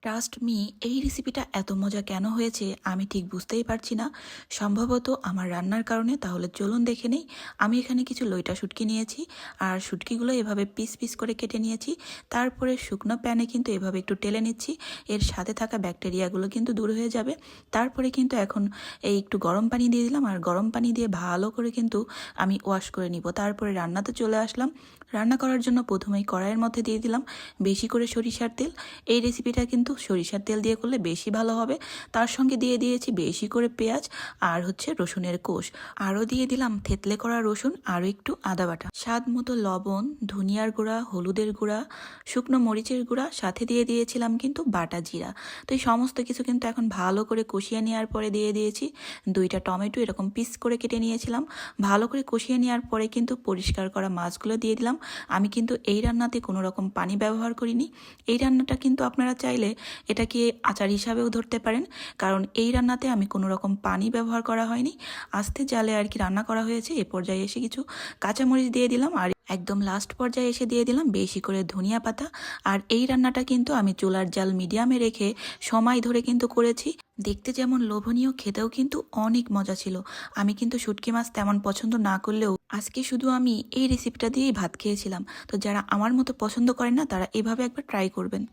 Trust me, এই রেসিপিটা এত মজা কেন হয়েছে আমি ঠিক বুঝতেই পারছি না। সম্ভবত আমার রান্নার কারণে। তাহলে চলুন দেখে নেই। আমি এখানে কিছু লইটা শুটকি নিয়েছি, আর শুটকিগুলো এভাবে পিস পিস করে কেটে নিয়েছি। তারপরে শুকনো প্যানে কিন্তু এভাবে একটু টেলে নিচ্ছি, এর সাথে থাকা ব্যাকটেরিয়াগুলো কিন্তু দূর হয়ে যাবে। তারপরে কিন্তু এখন এই একটু গরম পানি দিয়ে দিলাম, আর গরম পানি দিয়ে ভালো করে কিন্তু আমি ওয়াশ করে নিব। তারপরে রান্নাতে চলে আসলাম। রান্না করার জন্য প্রথমেই কড়াইয়ের মধ্যে দিয়ে দিলাম বেশি করে সরিষার তেল। এই রেসিপিটা কিন্তু সরিষার তেল দিয়ে করলে বেশি ভালো হবে। তার সঙ্গে দিয়ে দিয়েছি বেশি করে পেঁয়াজ আর রসুনের কোষ। আরও দিয়ে দিলাম থেতলে করা রসুন, আরও একটু আদা বাটা, স্বাদ মতো লবণ, ধনিয়ার গুঁড়া, হলুদের গুঁড়া, শুকনো মরিচের গুঁড়া, সাথে দিয়ে দিয়েছিলাম কিন্তু বাটা জিরা। তো এই সমস্ত কিছু কিন্তু এখন ভালো করে কষিয়ে নেওয়ার পরে দিয়ে দিয়েছি 2টা টমেটো এরকম পিস করে কেটে নিয়েছিলাম। ভালো করে কষিয়ে নেওয়ার পরে কিন্তু পরিষ্কার করা মাছগুলো দিয়ে দিলাম। আমি কিন্তু এই রান্নাতে কোনো রকম পানি ব্যবহার করিনি। এই রান্নাটা কিন্তু আপনারা চাইলে এটাকে আচার হিসাবেও ধরতে পারেন, কারণ এই রান্নাতে আমি কোনো রকম পানি ব্যবহার করা হয়নি। আস্তে জালে আর কি রান্না করা হয়েছে। এ পর্যায়ে এসে কিছু কাঁচামরিচ দিয়ে দিলাম, আর একদম লাস্ট পর্যায়ে এসে দিয়ে দিলাম বেশি করে ধনিয়া পাতা। আর এই রান্নাটা কিন্তু আমি চুলার জাল মিডিয়ামে রেখে সময় ধরে কিন্তু করেছি। দেখতে যেমন লোভনীয়, খেতেও কিন্তু অনেক মজা ছিল। আমি কিন্তু শুটকি মাছ তেমন পছন্দ না করলেও আজকে শুধু আমি এই রেসিপিটা দিয়েই ভাত খেয়েছিলাম। তো যারা আমার মতো পছন্দ করেন না, তারা এভাবে একবার ট্রাই করবেন।